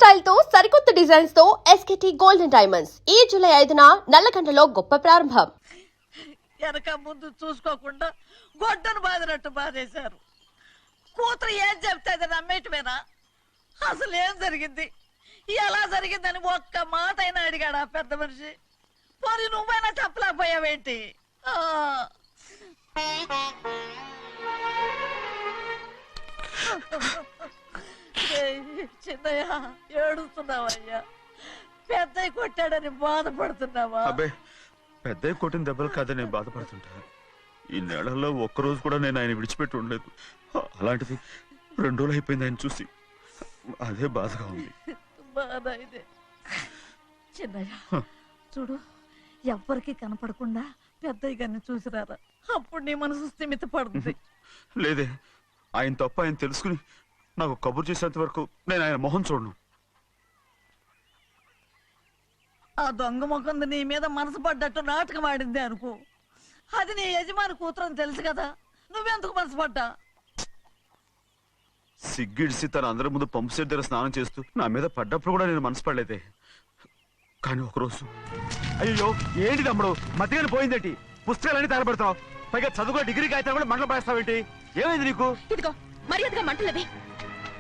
Style తో సరికొత్త designs తో ఎస్కేటీ గోల్డెన్ డైమండ్స్ ఈ జూలై 5న నల్లకంటలో గొప్ప ప్రారంభం. వెనక ముందు చూసుకోకుండా గొడ్డను బాదినట్టు బాధేశారు. కూతురు ఏం చెప్తే అది నమ్మేటమేనా? అసలు ఏం జరిగింది, ఎలా జరిగిందని ఒక్క మాట అయినా అడిగాడు ఆ పెద్ద మనిషి. మరి నువ్వైనా చెప్పలేకపోయావేంటి? చిన్నయ్య ఏడుస్తున్నావయ్యా? పెద్దయ్య కొట్టాడని బాధపడుతున్నావా? అబ్బే, పెద్దయ్య కొట్టిన దెబ్బలు కాదని నేను బాధపడుతుంటా. ఈ నెలల్లో ఒక్కరోజు కూడా నేను ఆయన విడిచిపెట్టి ఉండలేదు. అలాంటిది 2 రోజులు అయిపోయింది ఆయన చూసి. అదే బాధగా ఉంది. బాధ ఇదే. చిన్నయ్య చూడు, ఎవ్వరికి కనపడకుండా పెద్దయ్య గారిని చూసిరారా, అప్పుడు నీ మనసు స్థిమిత పడుతుంది. లేదే, ఆయన తప్ప ఆయన తెలుసుకుని నాకు కబురు చేసేంత వరకు నేను ఆయన మొహం చూడను. ఆ దొంగ ముఖం నీ మీద మనసు పడ్డట్టు నాటకం ఆడింది అనుకో, అది నీ యజమాని కూతురని తెలుసు కదా, నువ్వెందుకు మనసు పడ్డా? సిగ్గిడిసి తన అందరి ముందు పంపు సెట్ దగ్గర స్నానం చేస్తూ నా మీద పడ్డప్పుడు కూడా నేను మనసు పడలేదే. కానీ ఒకరోజు, అయ్యో ఏంటి తమ్ముడు మధ్యగానే పోయిందేంటి? పుస్తకాలన్నీ తగలబెడతావు, పైగా చదువుకో డిగ్రీ కాగితాలు కూడా మంటలు పడేస్తావేంటి? ఏమైంది నీకు? ఇదిగో మర్యాదగా మంటలవి.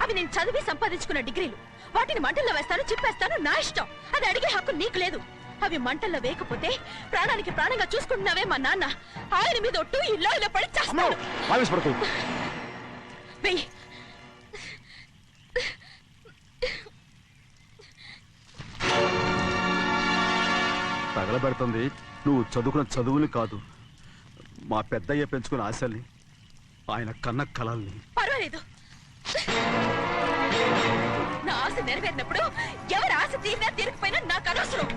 అవి నేను చదివి సంపాదించుకున్న డిగ్రీలు. వాటిని మంటల్లో వేస్తాను, చిప్పేస్తాను, నా ఇష్టం. అది అడిగే హక్కు నీకు లేదు. అవి మంటల్లో వేయకపోతే ప్రాణానికి ప్రాణంగా చూసుకుంటున్నావే మా నాన్న, ఆయన మీద ఒట్టు ఇల్లు ఇలా పడి చేస్తాను. వెయ్యి. తగలబెడుతుంది నువ్వు చదువుకున్న చదువుని కాదు, మా పెద్దయ్య పెంచుకున్న ఆశల్ని, ఆయన కన్న కళల్ని. పర్వాలేదు, నా ఆశ నెరవేరినప్పుడు ఎవరి ఆశ తీరినా తీరకపోయినా నాకు అనవసరం.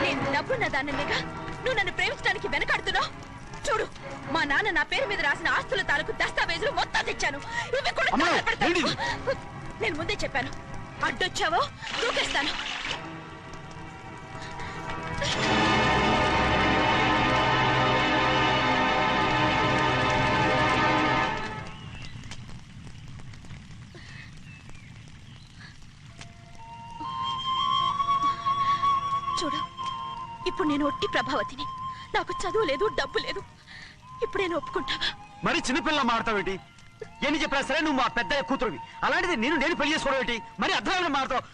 నేను డబ్బున్న దానిగా నువ్వు నన్ను ప్రేమించడానికి వెనకాడుతున్నావు. చూడు, మా నాన్న నా పేరు మీద రాసిన ఆస్తుల తాలూకు దస్తావేజులు మొత్తం తెచ్చాను. ఇవి కూడా నేను ముందే చెప్పాను, అడ్డొచ్చావో దూకేస్తాను. చూడు, ఇప్పుడు నేను ఒట్టి ప్రభావతిని. నాకు చదువు లేదు, డబ్బు లేదు. ఇప్పుడు నేను ఒప్పుకుంటావా? మరి చిన్నపిల్ల మాడతావేంటి? ఎన్ని చెప్పినా సరే నువ్వు మా పెద్దయ్య కూతురువి. అలాంటిది నేను పెళ్లి చేసుకోవడం ఏంటి? మరి అర్థమైన మాడతావు.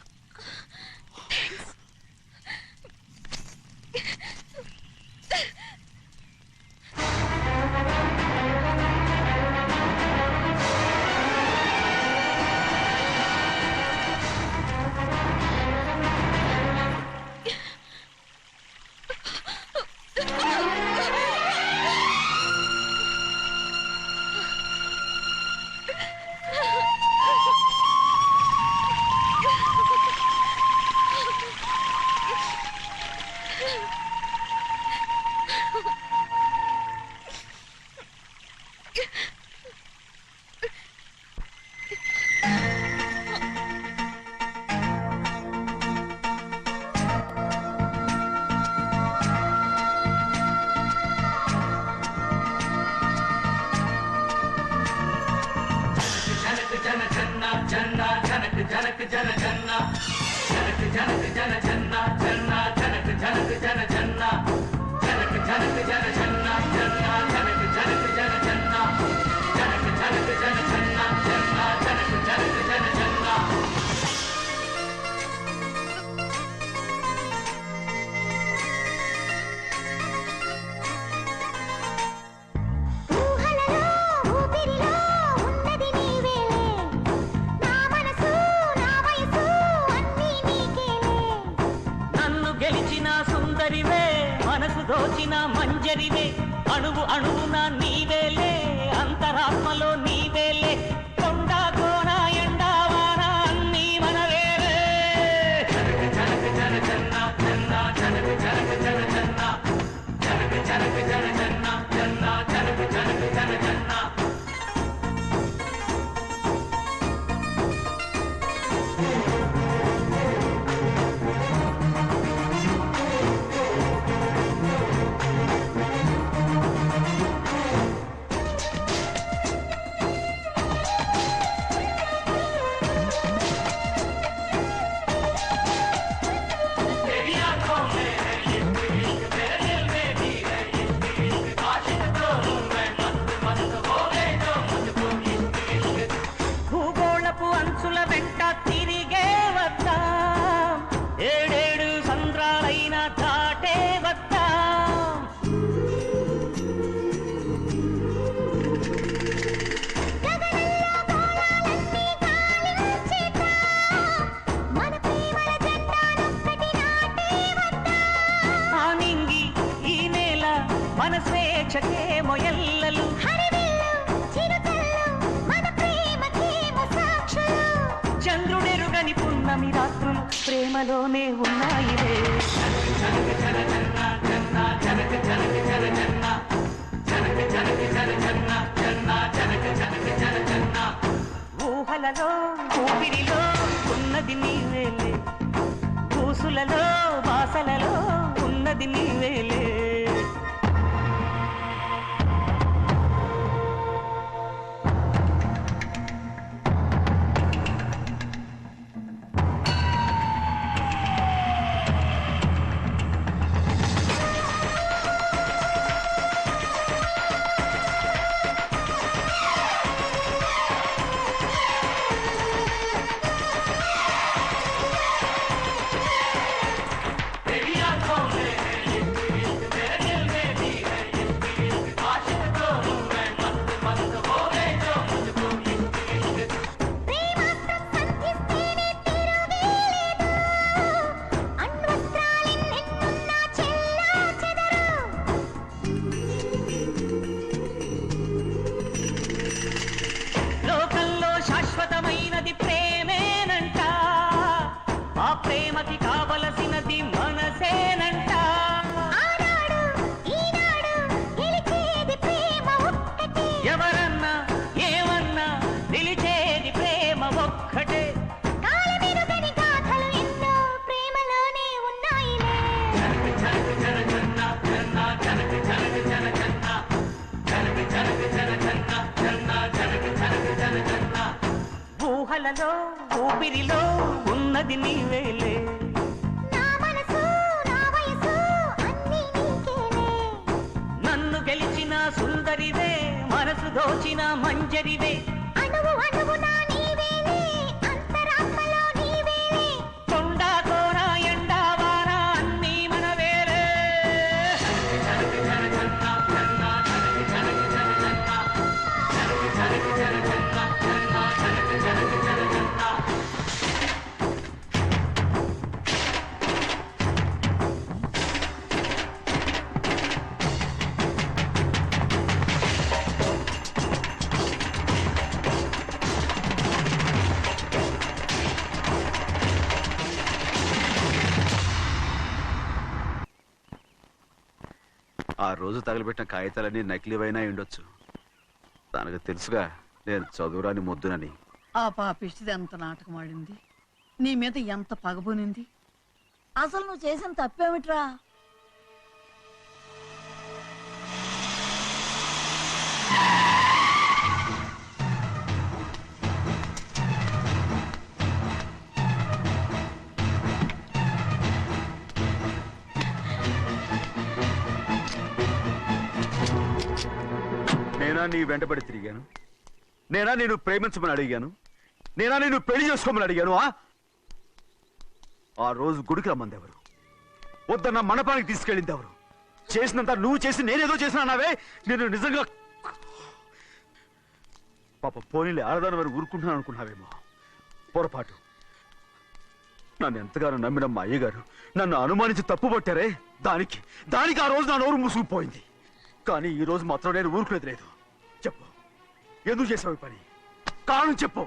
దోచిన మంజరివే, అణువు అణువున నీవేలే, అంతరాత్మలో నీవేలే, కొండ కోన ఎండావాన అన్నీ మనవేలే. జనక జన జన్న జన్న జనక జనక జన జన్న జనక జనక జన జన్న జన్న జనక జనక జన జన్న. వెంట తిరిగే వద్దాం, ఏడేడు సంద్రాలైన దాటే వద్దాం. ఆ నింగి ఈ నేల మన స్వేచ్ఛకే మొయల్లలు, చంద్రుడెరుగని పున్నమి రాత్రులు ప్రేమలోనే ఉన్నాయిలే. ఊహలలో ఊపిరిలో ఉన్నది నీవేలే, ఊసులలో బాసలలో ఉన్నది నీవేలే. లోకంలో శాశ్వతమైనది ప్రేమేనంట, ఆ ప్రేమకి కావలసినది మనసేనంట. ఎవరన్నా ఏమన్నా నిలిచేది ప్రేమ ఒక్కటే. ఊహలలో ఊపిరిలో ఉన్నది నీవేలే. నన్ను గెలిచిన సుందరివే, మనసు దోచిన మంజరివే, కొండ కోన ఎండ వాన అన్నీ మనవేలే. ఆ రోజు తగలబెట్టిన కాగితాలన్నీ నకిలీవైనా ఉండొచ్చు. తనకు తెలుసుగా నేను చదువురాని మొద్దునని. ఆ పాపిష్టిది ఎంత నాటకం ఆడింది, నీ మీద ఎంత పగబోనింది. అసలు నువ్వు చేసిన తప్పేమిట్రా? నేనా నీ వెంటబడి తిరిగాను? నేనా నేను ప్రేమించమని అడిగాను? నేనా నేను పెళ్లి చేసుకోమని అడిగాను? ఆ రోజు గుడికి రమ్మంది ఎవరు? వద్దన్న మండపానికి తీసుకెళ్ళింది ఎవరు? చేసినంత నువ్వు చేసి నేనేదో చేసినావే. నేను నిజంగా పాప పోనీలే ఆడదాని వారు ఊరుకుంటున్నాను అనుకున్నావేమో. పొరపాటు. నన్ను ఎంతగానో నమ్మిన మా అయ్యగారు నన్ను అనుమానించి తప్పు పట్టారే, దానికి ఆ రోజు నా నోరు మూసుకుపోయింది. కానీ ఈ రోజు మాత్రం నేను ఊరుకునేది లేదు. చెప్పు, ఎందుకు చేసావు ఈ పని? కారణం చెప్పు.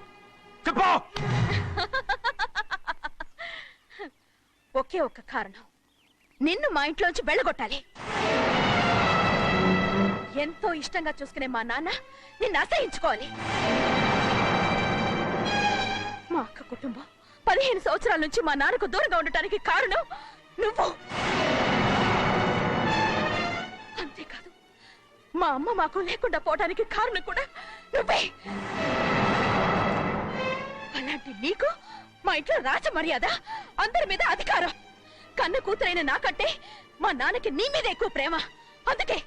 ఒకే ఒక్క కారణం, నిన్ను మా ఇంట్లోంచి వెళ్ళగొట్టాలి. ఎంతో ఇష్టంగా చూసుకునే మా నాన్న నిన్ను అసహించుకోవాలి. మా అక్క కుటుంబం 15 సంవత్సరాల నుంచి మా నాన్నకు దూరంగా ఉండటానికి కారణం నువ్వు. అంతేకాదు, మా అమ్మ మాకు లేకుండా పోవడానికి కారణం కూడా నువ్వే. అలాంటి నీకు మా ఇంట్లో రాజ మర్యాద, అందరి మీద అధికారం. కన్న కూతురైన నాకంటే మా నాన్నకి నీ మీద ఎక్కువ ప్రేమ. అందుకే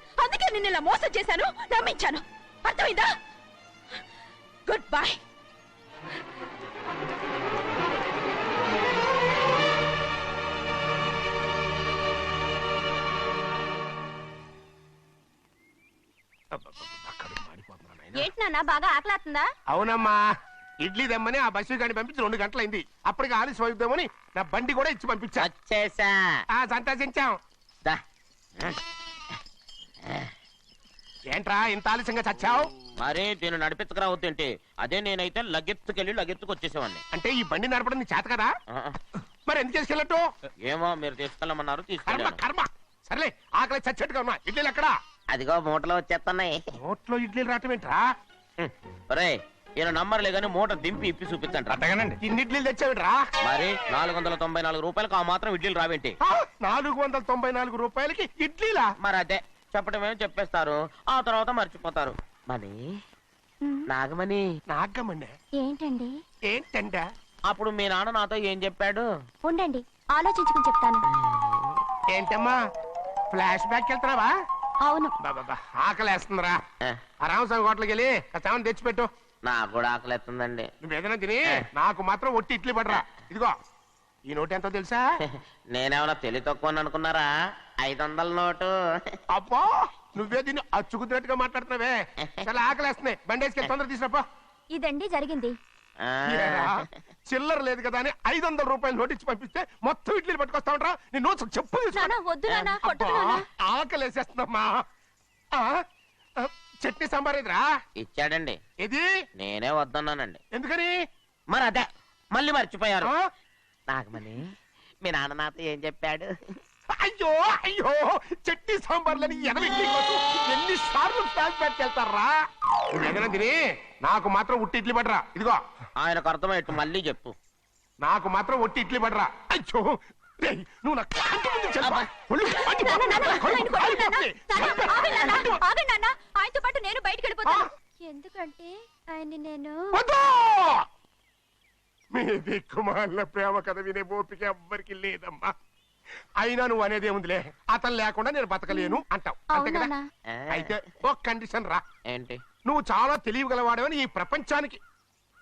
నిన్ను ఇలా మోసం చేశాను, నమ్మించాను. అర్థమైందా? Good bye. నాన్న బాగా ఆకలేస్తుందా? అవునమ్మా, ఇడ్లీ దమ్మని ఆ బస్సు గాని పంపించి 2 గంటలైంది. అప్పటికి ఆలస్యం అవుతామని నా బండి కూడా ఇచ్చి పంపించా. వచ్చేసా. సంతోషించాం. దా. ఏంట్రా ఇంత ఆలస్యంగా చచ్చావు? మరి నేను నడిపించకరావద్దేంటి? అదే నేనైతే లగెత్తుకెళ్ళి వచ్చేసేవాడిని. అంటే ఈ బండి నడపడం నీ చేత కదా? ఆ, మరి ఎందుకు చేసుకెళ్ళట్టు? ఏమో మీరు తీసుకెళ్ళమన్నారు, కర్మ తీసుకెళ్ళాను. కర్మ. సర్లే, ఆకలి చచ్చేట్టుగా ఉన్నా. ఇడ్లీలు ఎక్కడా? అదిగో మూటలో వచ్చేస్తున్నాయి. నోట్లో ఇడ్లీలు రావటం ఏంట్రా? ఒరే, ఈయన నంబర్లే గానీ మూట దింపి ఇప్పి చూపించండి. అట్టగానండి. ఇన్ని ఇడ్లీలు తెచ్చావిడ్రా? మరి 494 రూపాయలకు ఆ మాత్రం ఇడ్లీలు రావేంటి? 494 రూపాయలకి ఇడ్లీలా? మరి అదే చెప్పడమేమో చెప్పేస్తారు, ఆ తర్వాత మర్చిపోతారు. మనీ నాగమణి, నాగమ్మండి. ఏంటండి? ఏంటంట? అప్పుడు మీ నాన్న నాతో ఏం చెప్పాడు? ఉండండి, ఆలోచించుకుని చెప్తాను. ఏంటమ్మా, ఫ్లాష్ బ్యాక్ వెళ్తున్నావా? అవును. బాబా ఆకలేస్తుందిరా. ఆ, ఆ రామస్వామి హోటల్కి వెళ్ళి కాస్త తెచ్చిపెట్టు. నాకు కూడా ఆకలిస్తుందండి. నువ్వేదైనా తిని నాకు మాత్రం ఒట్టి ఇడ్లీ పడరా. ఇదిగో ఈ నోటు ఎంతో తెలుసా? నేనేమన్నా తెలివి తక్కువ అనుకున్నారా? 500 నోటు. అబ్బో, నువ్వే దీన్ని అచ్చుకుతున్నట్టుగా మాట్లాడుతున్నావే. చాలా ఆకలేస్తున్నాయి. బండేసుకెళ్ళి తొందర తీసుకురాపో. ఇదండి జరిగింది. ఆ, ఏరా, చిల్లర లేదు కదా అని 500 రూపాయలు నోటు ఇచ్చి పంపిస్తే మొత్తం ఇడ్లీలు పట్టుకొస్తా ఉంటా. నీ నోట్స్ చెప్పు తీసుకో. నాన్న, వద్దు నాన్న, కొట్టకు అబ్బా, నాన్న. ఆకలేసేస్తుందమ్మా. ఆ, ఆ, చట్నీ సాంబార్ ఎదురా? ఇచ్చాడండి. ఇది నేనే వద్దన్నానండి. ఎందుకని? మరి అదే మళ్ళీ మర్చిపోయారు. ఆ? నాగమణి, మీ నాన్న నాతో ఏం చెప్పాడు? అయ్యో అయ్యో, చట్నీ సాంబార్లని ఎన్నిసార్లు ఫ్లాష్ బ్యాక్ వెళ్తారా? నువ్వేదైనా తిని నాకు మాత్రం ఉట్టి ఇడ్లీ పడరా. ఇదిగో ఆయనకు అర్థమయ్యట్టు మళ్ళీ చెప్పు. నాకు మాత్రం ఒట్టి ఇడ్లీ పడరా. అయ్యో రేయ్, నువ్వు నా కంటి ముందు చెప్పా. ఒళ్ళు మండి నాన్న, నాన్న, కడుపు ఆయన కొట్టకు నాన్న. కాలిపోతుంది. నాన్న, ఆగండి నాన్న, ఆగండి నాన్న. ఆయనతో పాటు నేను బయటికి వెళ్ళిపోతాను. ఆ? ఎందుకంటే ఆయన్ని నేను వద్దు! మీ దిక్కుమాలిన ప్రేమ కథ వినే ఓపిక ఎవ్వరికి లేదమ్మా. అయినా నువ్వు అనేది ఏముందిలే, అతను లేకుండా నేను బతకలేను అంటావు, అంతే కదా? అవునా? ఆ, అయితే ఒక కండిషన్ రా. ఏంటి? నువ్వు చాలా తెలియగలవాడవని ఈ ప్రపంచానికి,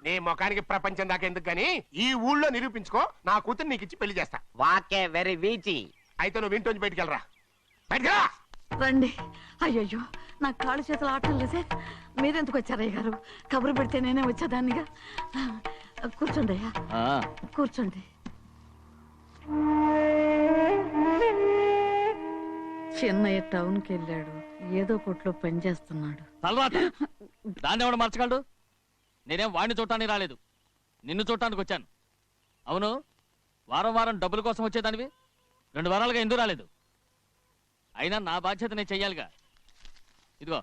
నీ ముఖానికి ప్రపంచం దాకా ఎందుకు గాని ఈ ఊళ్ళో నిరూపించుకో. నా కూతురు నీకు ఇచ్చి పెళ్లి చేస్తా. వాకే వెరీ వీచి. అయితే నువ్వు ఇంటి బయటికి వెళ్ళరా. బయటికి రండి. అయ్యయ్యో, నాకు కాళ్ళు చేతులు ఆటం లేదే. మీరెందుకు వచ్చారయ్య గారు? కబురు పెడితే నేనే వచ్చేదాన్నిగా. కూర్చోండి అయ్యా, కూర్చోండి. చిన్నయ్య టౌన్కి వెళ్ళాడు, ఏదో కొట్లో పని చేస్తున్నాడు. తర్వాత దాన్ని ఎవడు మర్చగలడు? నేనేం వాడిని చూడటానికి రాలేదు, నిన్ను చూడటానికి వచ్చాను. అవును, వారం వారం డబ్బుల కోసం వచ్చేదానివి 2 వారాలుగా ఎందుకు రాలేదు? అయినా నా బాధ్యత నేను చెయ్యాలిగా. ఇదిగో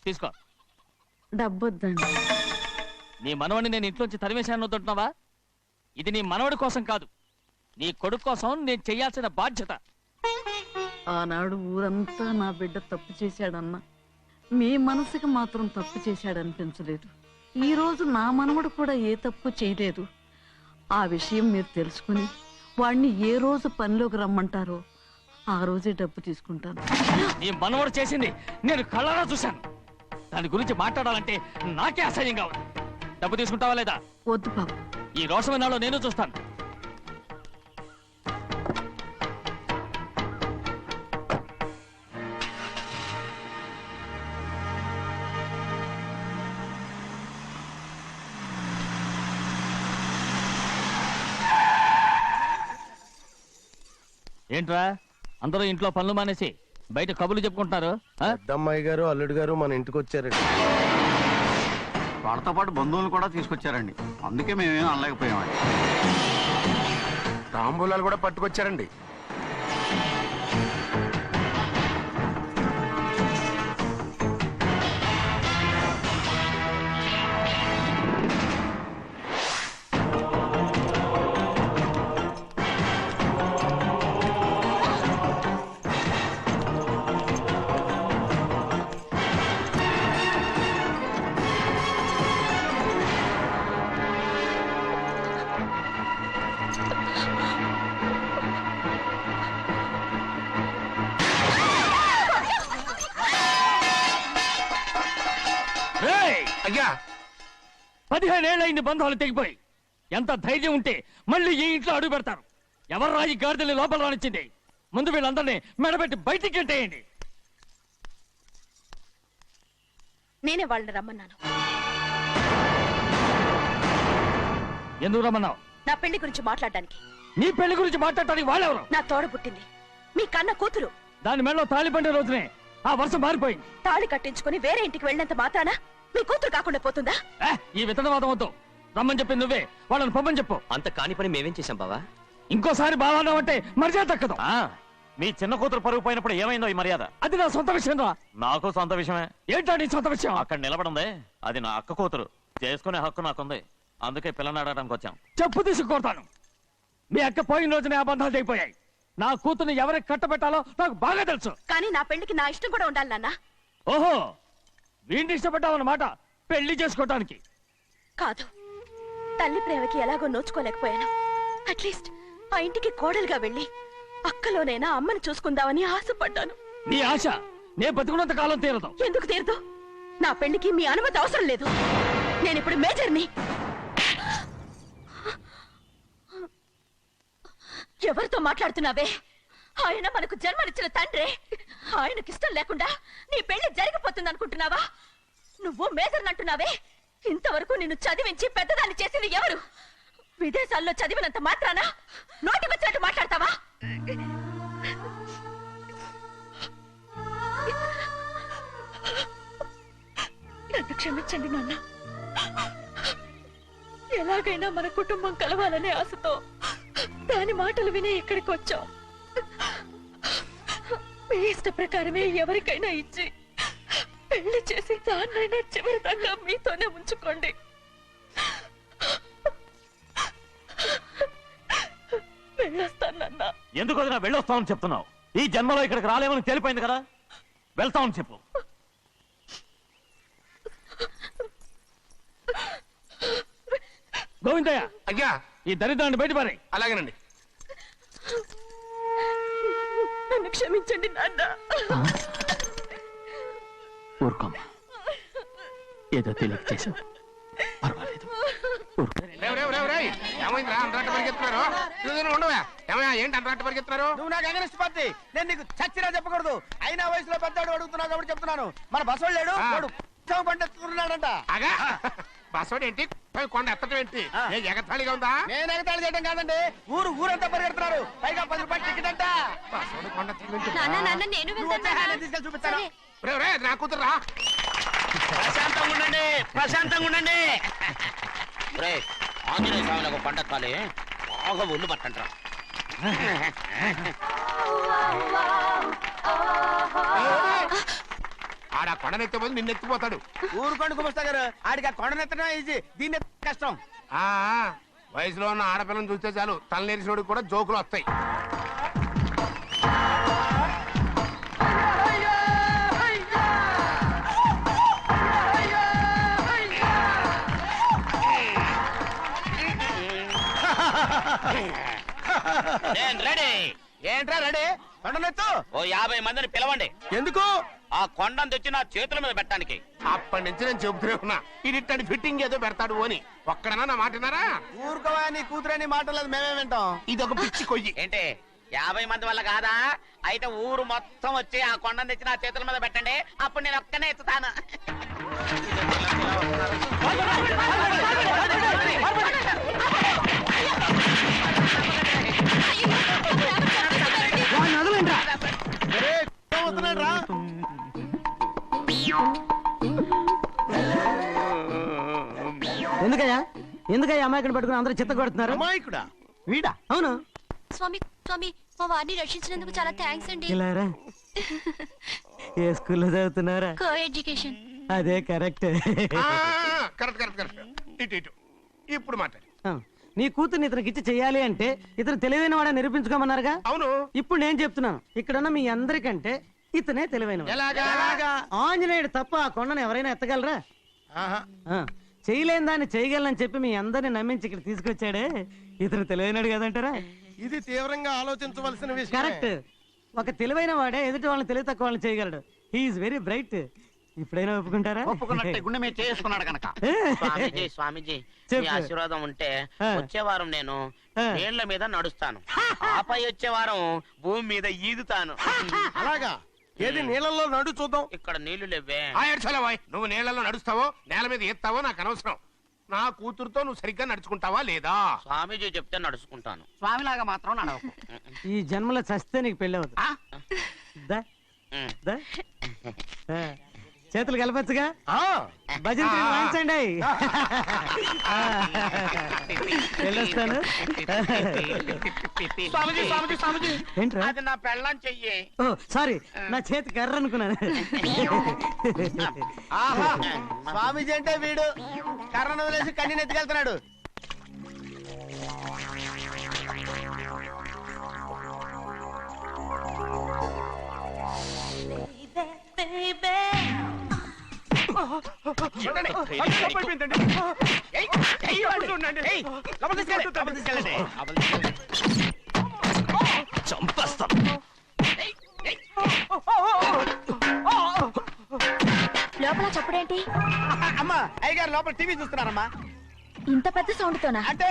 తీసుకో. డబ్బొద్దండి. నీ మనవడిని నేను ఇంట్లోంచి తరిమేశాను వద్దంటున్నావా? ఇది నీ మనవడి కోసం కాదు, నీ కొడుకు కోసం నేను చెయ్యాల్సిన బాధ్యత. ఆనాడు ఊరంతా నా బిడ్డ తప్పు చేశాడన్నా, మీ మనసుకి మాత్రం తప్పు చేశాడనిపించలేదు. ఈ రోజు నా మనవడు కూడా ఏ తప్పు చేయలేదు. ఆ విషయం మీరు తెలుసుకుని వాడిని ఏ రోజు పనిలోకి రమ్మంటారో ఆ రోజే డబ్బు తీసుకుంటాను. నీ మనవడు చేసింది నేను కళ్ళారా చూశాను. దాని గురించి మాట్లాడాలంటే నాకే అసహ్యంగా ఉంది. డబ్బు తీసుకుంటావా లేదా? వద్దు బాబు. ఈ రోషమైన నాలో నేను చూస్తాను. ఏంట్రా అందరూ ఇంట్లో పనులు మానేసి బయట కబుర్లు చెప్పుకుంటున్నారు? పెద్దమ్మాయి గారు అల్లుడు గారు మన ఇంటికి వచ్చారండి. వాళ్ళతో పాటు బంధువులు కూడా తీసుకొచ్చారండి, అందుకే మేమేం అనలేకపోయామండి. తాంబూలాలు కూడా పట్టుకొచ్చారండి. అయ్యా 15 ఏళ్ళైంది బంధాలు తెగిపోయి. ఎంత ధైర్యం ఉంటే మళ్ళీ ఈ ఇంట్లో అడుగు పెడతారు? ఎవరు రాయి గాడిదల్ని లోపల రానిచ్చింది? ముందు వీళ్ళందరినీ మెడబెట్టి బయటికి గెంటేయండి. నేనే వాళ్ళని రమ్మన్నాను. ఎందుకు రమ్మన్నావు? నా పెళ్లి గురించి మాట్లాడడానికి. నీ పెళ్లి గురించి మాట్లాడటానికి వాళ్ళెవరు? నా తోడ పుట్టింది, మీ కన్న కూతురు. దాని మెడలో తాళి పండే రోజునే ఆ వర్షం మారిపోయింది. తాళి కట్టించుకుని వేరే ఇంటికి వెళ్ళినంత మాత్రాన మీ కూతురు కాకుండా పోతుందా? ఈ విత్తనవాదం వద్దు. రమ్మని చెప్పింది నువ్వే, వాళ్ళని పంపని చెప్పు. అంత కాని పని మేమేం చేశాం బావా? ఇంకోసారి బాగా అంటే మర్యాద తక్కదు. మీ చిన్న కూతురు పరుగు పోయినప్పుడు ఏమైందో ఈ మర్యాద? అది నా సొంత విషయం రా. నాకు సొంత విషయమే. ఏంటా నీ సొంత విషయం? అక్కడ నిలబడిందే అది నా అక్క కూతురు. చేసుకునే హక్కు నాకుంది. అందుకే పిల్లని అడగడానికి వచ్చాం. చెప్పు తీసుకొడతాను. మీ అక్క పోయిన రోజునే అబద్ధాలు అయిపోయాయి. నా కూతుర్ని ఎవరికి కట్టబెట్టాలో నాకు బాగా తెలుసు. కానీ నా పెళ్లికి నా ఇష్టం కూడా ఉండాలి నాన్న. ఓహో, వీడిని ఇష్టపడ్డావన్నమాట పెళ్లి చేసుకోవటానికి. కాదు, తల్లి ప్రేమకి ఎలాగో నోచుకోలేకపోయాను. అట్లీస్ట్ ఆ ఇంటికి కోడలుగా వెళ్ళి అక్కలోనైనా అమ్మని చూసుకుందామని ఆశపడ్డాను. నీ ఆశ నే బతుకున్నంత కాలం తీరదు. ఎందుకు తీరదు? నా పెళ్లికి మీ అనుమతి అవసరం లేదు. నేనిప్పుడు మేజర్ని. ఎవరితో మాట్లాడుతున్నావే? ఆయన మనకు జన్మనిచ్చిన తండ్రి. ఆయనకిష్టం లేకుండా నీ పెళ్లి జరిగిపోతుంది అనుకుంటున్నావా? నువ్వు మేజర్ అంటున్నావే. ఇంతవరకు నిన్ను చదివించి పెద్దదాన్ని చేసింది ఎవరు? విదేశాల్లో చదివినంత మాత్రాన నోటికొచ్చినట్టు మాట్లాడతావా? నన్ను క్షమించండి నాన్న. ఎలాగైనా మన కుటుంబం కలవాలనే ఆశతో దాని మాటలు వినే ఇక్కడికి వచ్చాం. మీ ఇష్ట ప్రకారమే ఎవరికైనా ఇచ్చి పెళ్లి చేసి దాన్నైనా చివరి దాకా మీతోనే ఉంచుకోండి. వెళ్ళొస్తానన్నా. ఎందుకు వదినా వెళ్ళొస్తామని చెప్తున్నావు? ఈ జన్మలో ఇక్కడికి రాలేమని తెలిపోయింది కదా. వెళ్తామని చెప్పు. గోవిందయ్య, అయ్యా ఈ దరిద్రాన్ని బయటపడి. అలాగేనండి. నన్ను క్షమించండి నాన్న. ఊరుకోమ్మా, ఏదో తెలియక చేసావు, పర్వాలేదు. ఏమైందిరా అంతరాట పరిగెత్తున్నారు? ఉండవా ఏమయ్యా? ఏంటి అంతరాట పరిగెత్తున్నారు? నువ్వు నాకు అగనిస్ట్ పార్టీ. నేను నీకు చచ్చినా చెప్పకూడదు. అయినా వయసులో పెద్దవాడు అడుగుతున్నావు కాబట్టి చెప్తున్నాను. మన బసవాడు లేడు, వాడు పండిస్తున్నాడంట. అగా బసోడు ఏంటి? కొండ ఎత్తడం ఏంటి? ఎగతాళిగా ఉందా? నేను ఎగతాళి చేయడం కాదండి, ఊరంతా పరిగెడుతున్నారు. పైగా 10 రూపాయలు టికెట్ అంట. బసోడు కొండ నేను తీసుకెళ్ళి చూపిస్తాను. నా కూతురా. ప్రశాంతంగా ఉండండి, ప్రశాంతంగా ఉండండి. ఆంజనేయ స్వామిలకు పంట కాలే బాగా ఒళ్ళు పట్టంటారా. ఆడ కొండనెత్తే పోతే నిన్నెత్తిపోతాడు. ఊరుకోండి కుమస్తా గారు, ఆడికి ఆ కొండనెత్తడం ఈజీ, దీన్ని కష్టం. వయసులో ఉన్న ఆడపిల్లని చూస్తే చాలు తలనేరిసినోడికి కూడా జోకులు వస్తాయి. ఏంట్రా రెడీ? కొండనెత్తు. ఓ 50 మందిని పిలవండి. ఎందుకు? ఆ కొండను తెచ్చి నా చేతుల మీద పెట్టడానికి. అప్పటి నుంచి నేను చెబుతూనే ఉన్నా, ఇది ఫిట్టింగ్ ఏదో పెడతాడు అని. ఒక్కడనా నా మాటనారా? ఊరుకోవా, నీ కూతురని మాటలేదు, మేమే వింటాం. ఇది ఒక పిచ్చి కొయ్యి. ఏంటి 50 మంది వల్ల కాదా? అయితే ఊరు మొత్తం వచ్చి ఆ కొండను తెచ్చి నా చేతుల మీద పెట్టండి, అప్పుడు నేను ఒక్కనే ఎత్తుతాను. ఎందుకయ్యా అమాయకుని పట్టుకుని అందరూ చిత్త కొడుతున్నారు? అమాయకుడా? వీడా? అవును. స్వామి స్వామి, మా వారిని రక్షించినందుకు చాలా థ్యాంక్స్ అండి. ఇలారా, ఏ స్కూల్లో చదువుతున్నారా? Co education. అదే కరెక్ట్. ఇటు ఇప్పుడు మాట్లాడు. నీ కూతుర్ని ఇతనికి ఇచ్చి చెయ్యాలి అంటే ఇతను తెలివైన వాడని నిరూపించుకోమన్నారుగా. అవును. ఇప్పుడు నేను చెప్తున్నాను, ఇక్కడున్న మీ అందరికంటే ఇతనే తెలివైన ఆంజనేయుడు తప్ప ఆ కొండను ఎవరైనా ఎత్తగలరా? చేయలేని దాన్ని చేయగలనని చెప్పి మీ అందరిని నమ్మించి ఇక్కడ తీసుకొచ్చాడే, ఇతను తెలివైనడు కదంటారా? ఇది తీవ్రంగా ఆలోచించవలసిన విషయం. కరెక్ట్. ఒక తెలివైన వాడే ఎదుటి వాళ్ళని తెలివి తక్కువ వాళ్ళని చేయగలడు. He is very bright. ఇప్పుడైనా ఒప్పుకుంటారా? ఒప్పుకున్నట్టే, గుండె మీద చేసుకున్నాడు కనుక. స్వామీజీ, స్వామీజీ, మీ ఆశీర్వాదం ఉంటే వచ్చే వారం నేను నీళ్ల మీద నడుస్తాను, ఆపై వచ్చే వారం భూమి మీద ఈదుతాను. అలాగా? ఏది నీళ్ళల్లో నడు చూద్దాం. ఇక్కడ నీళ్లు లేవే. నువ్వు నీళ్లలో నడుస్తావో నేల మీద ఎత్తావో నాకు అనవసరం. నా కూతురుతో నువ్వు సరిగ్గా నడుచుకుంటావా లేదా? స్వామీజీ చెప్తే నడుచుకుంటాను. స్వామిలాగా మాత్రం నడవకు. ఈ జన్మలో చస్తే నీకు పెళ్ళి అవుతుంది. దా, దా. ఆ, చేతులు కలపచ్చుగా, భజన తీరు వాయించండి. వెళ్ళొస్తాను. స్వామీజీ స్వామీజీ స్వామీజీ ఏంట్రా? అది నా పెళ్ళం చెయ్యి. ఓ సారీ, నా చేతి కర్ర అనుకున్నాను. స్వామీజీ అంటే వీడు కర్రను వదిలేసి కన్నీని ఎత్తుకెళ్తున్నాడు. లోపల చప్పుడేంటి? అమ్మా అయ్యగారు లోపల టీవీ చూస్తున్నారమ్మా. ఇంత పెద్ద సౌండ్ తోనా? అంటే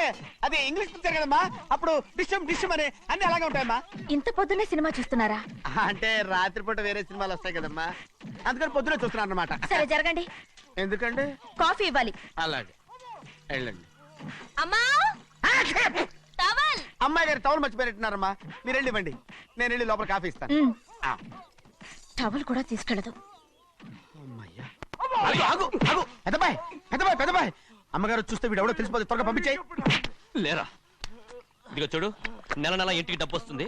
అది ఇంగ్లీష్ పిక్చర్ కదమ్మా, అప్పుడు డిషం డిషం అని అన్ని అలాగే ఉంటాయమ్మా. ఇంత పొద్దున్నే సినిమా చూస్తున్నారా? అంటే రాత్రిపూట వేరే సినిమాలు వస్తాయి కదమ్మా, అందుకని పొద్దునే చూస్తున్నాను అన్నమాట. సరే జరగండి, ఎందుకండి? కాఫీ ఇవ్వాలి. అలాగే వెళ్ళండి. అమ్మా టవల్. అమ్మాయి గారు టౌన్ మర్చిపోయినట్టున్నారమ్మా, మీరు వెళ్ళి ఇవ్వండి, నేను వెళ్ళి లోపల కాఫీ ఇస్తాను. ఆ. టవల్ కూడా తీసుకెళ్ళదు. అమ్మయ్యా. ఆగు, ఆగు, ఆగు. పెద్దబాయ్ పెద్దబాయ్ పెద్దబాయ్, అమ్మగారు చూస్తే వీడు ఎవడో తెలిసిపోతే త్వరగా పంపించేయి. లేరా, ఇదిగో చూడు, నెల నెల ఇంటికి డబ్బు వస్తుంది,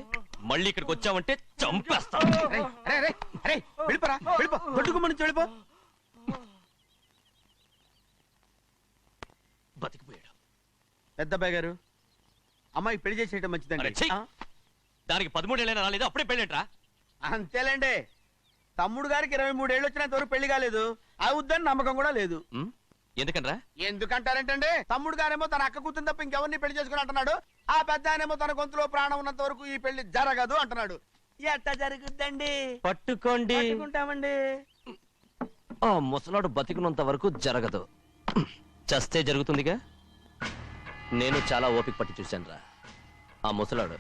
మళ్ళీ ఇక్కడికి వచ్చావంటే చంపేస్తా. అరే అరే అరే వెళ్ళిపోరా, వెళ్ళిపో, దొడ్డుకుమ్మ నుంచి వెళ్ళిపో. బతికిపోయాడు. పెద్దబాయ్ గారు, అమ్మాయి పెళ్లి చేసేయటం అరే, మంచిదండి. ఛీ! ఆ? దానికి 13 ఏళ్ళైనా రాలేదు, అప్పుడే పెళ్ళేంట్రా? అంతేలేండి, తమ్ముడు గారికి 23 ఏళ్ళు వచ్చినంత వరకు పెళ్లి కాలేదు, అవుద్దని నమ్మకం కూడా లేదు. ఎందుకనరా? ఎందుకంటారేంటండి, తమ్ముడు గారేమో తన అక్క కూతురు తప్ప ఇంకెవరిని పెళ్లి చేసుకుని అంటున్నాడు, ఆ పెద్ద ఆయనేమో తన గొంతులో ప్రాణం ఉన్నంత వరకు ఈ పెళ్లి జరగదు అంటున్నాడు. ఎట్టా జరుగుద్దండి? పట్టుకోండి. పట్టుకుంటామండి. ఆ ముసలాడు బతికినంత వరకు జరగదు, చస్తే జరుగుతుందిగా. నేను చాలా ఓపిక పట్టి చూశానురా. ఆ ముసలాడు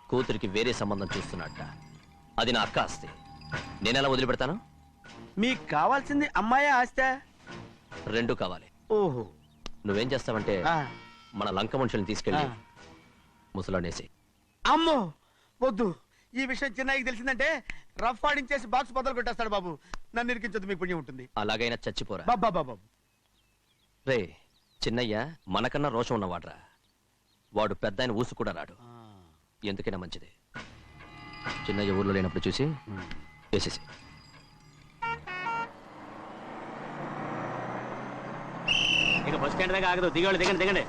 కూతురికి వేరే సంబంధం చూస్తున్నట్ట. అది నా అక్క ఆస్తి, నేనెలా వదిలిపెడతాను? మీకు కావాల్సింది అమ్మాయి ఆస్తా? రెండు కావాలి. ఓహో. నువ్వేం చేస్తావంటే ఆ. మన లంక మనుషుల్ని తీసుకెళ్ళి ముసలాడేసి. అమ్మో వద్దు, ఈ విషయం చిన్నయ్యకి తెలిసిందంటే రఫ్ ఆడించేసి బాక్స్ బదులు కొట్టేస్తాడు బాబు. నన్ను ఇరికించదు, మీకు పుణ్యం ఉంటుంది. అలాగైనా చచ్చిపోరా. బాబా బాబు. రే చిన్నయ్య మనకన్నా రోషం ఉన్నవాడ్రా, వాడు పెద్ద ఆయన ఊసు కూడా రాడు. ఎందుకైనా మంచిది చిన్నయ్య ఊర్లో లేనప్పుడు చూసి వేసేసి. ఇక బస్ స్టాండ్ దగ్గర ఆగదు, దిగండి దిగండి దిగండి.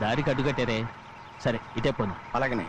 దారికి అడ్డుకట్టారే, సరే ఇటే పోను. అలాగనే.